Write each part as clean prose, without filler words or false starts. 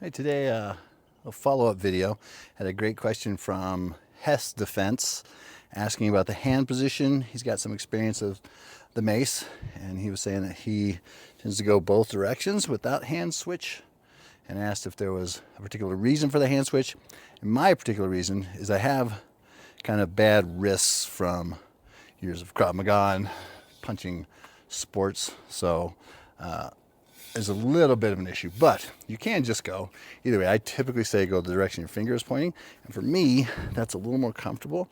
Hey, today a follow-up video. Had a great question from HessDefense asking about the hand position. He's got some experience of the mace, and he was saying that he tends to go both directions without hand switch, and asked if there was a particular reason for the hand switch. And my particular reason is I have kind of bad wrists from years of Krav Maga and punching sports, so is a little bit of an issue, but you can just go either way. I typically say go the direction your finger is pointing, and for me, that's a little more comfortable.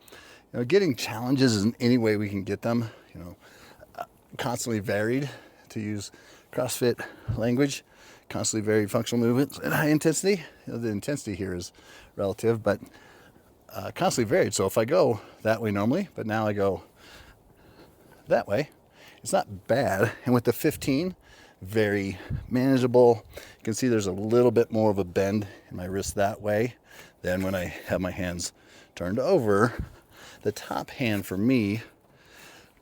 Getting challenges in any way we can get them, constantly varied, to use CrossFit language, constantly varied functional movements at high intensity. The intensity here is relative, but constantly varied. So if I go that way normally, but now I go that way, it's not bad. And with the 15, very manageable. You can see there's a little bit more of a bend in my wrist that way than when I have my hands turned over. The top hand for me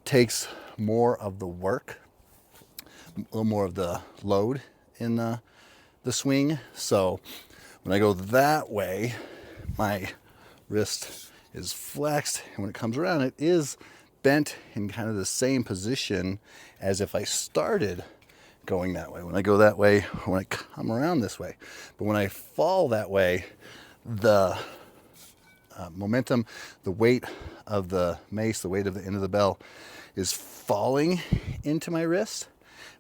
takes more of the work, a little more of the load in the swing. So when I go that way, my wrist is flexed, and when it comes around, it is bent in kind of the same position as if I started going that way. When I go that way, when I come around this way. But when I fall that way, the momentum, the weight of the mace, the weight of the end of the bell is falling into my wrist.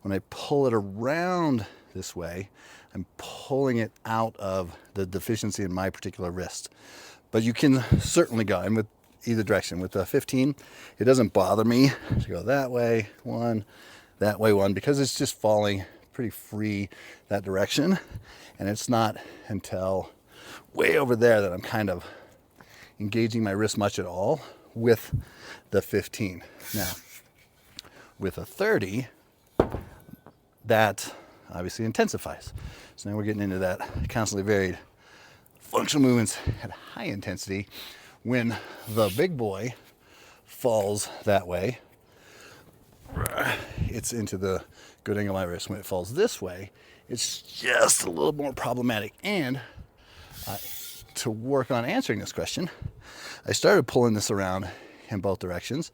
When I pull it around this way, I'm pulling it out of the deficiency in my particular wrist. But you can certainly go, and with either direction. With the 15, it doesn't bother me to go that way one, that way one, because it's just falling pretty free that direction. And it's not until way over there that I'm kind of engaging my wrist much at all with the 15. Now, with a 30, that obviously intensifies. So now we're getting into that constantly varied functional movements at high intensity. When the big boy falls that way, it's into the good angle of my wrist. When it falls this way, it's just a little more problematic. And to work on answering this question, I started pulling this around in both directions.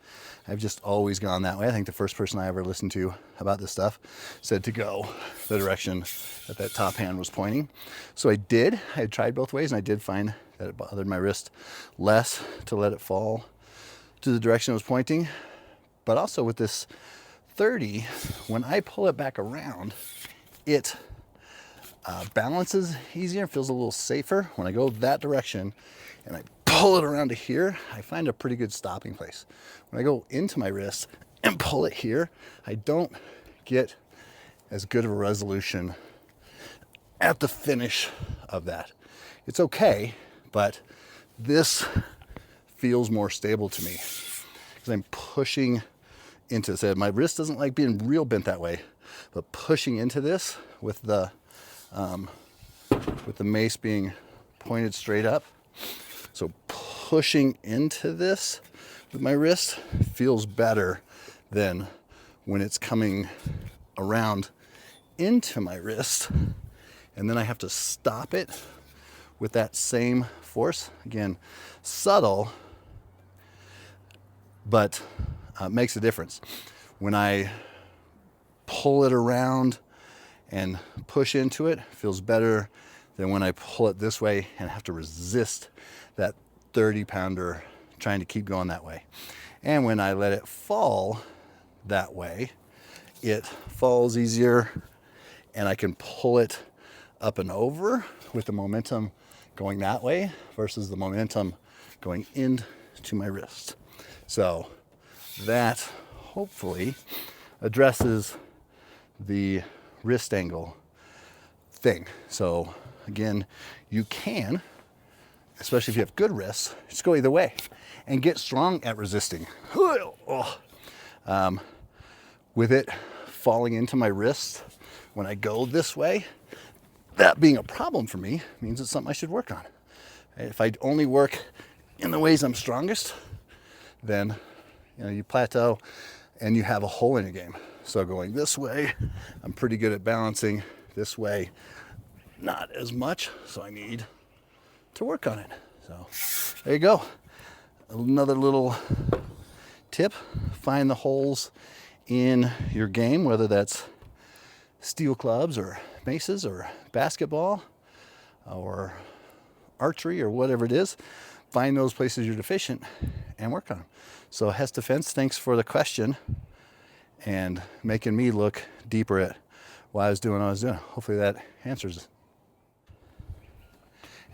I've just always gone that way. I think the first person I ever listened to about this stuff said to go the direction that top hand was pointing. So I did. I had tried both ways, and I did find that it bothered my wrist less to let it fall to the direction it was pointing. But also with this 30, when I pull it back around, it balances easier, feels a little safer. When I go that direction and I pull it around to here, I find a pretty good stopping place. When I go into my wrist and pull it here, I don't get as good of a resolution at the finish of that. It's okay, but this feels more stable to me because I'm pushing into this. My wrist doesn't like being real bent that way, but pushing into this with the mace being pointed straight up. So pushing into this with my wrist feels better than when it's coming around into my wrist, and then I have to stop it with that same force. Again, subtle, but makes a difference. When I pull it around and push into it, it feels better than when I pull it this way and have to resist that 30-pounder trying to keep going that way. And when I let it fall that way, it falls easier, and I can pull it up and over with the momentum going that way versus the momentum going into my wrist. So that hopefully addresses the wrist angle thing. So again, you can, especially if you have good wrists, just go either way and get strong at resisting. With it falling into my wrist when I go this way, that being a problem for me means it's something I should work on. If I only work in the ways I'm strongest, then you plateau and you have a hole in your game. So going this way, I'm pretty good at balancing. This way, not as much, so I need to work on it. So there you go. Another little tip: find the holes in your game, whether that's steel clubs or maces or basketball or archery or whatever it is. Find those places you're deficient and work on them. So HessDefense, thanks for the question and making me look deeper at why I was doing what I was doing. Hopefully that answers it.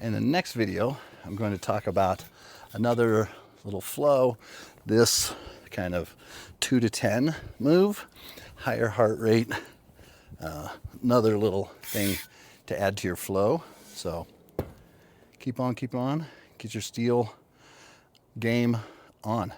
In the next video, I'm going to talk about another little flow, this kind of 2 to 10 move, higher heart rate, another little thing to add to your flow. So keep on, get your steel game on.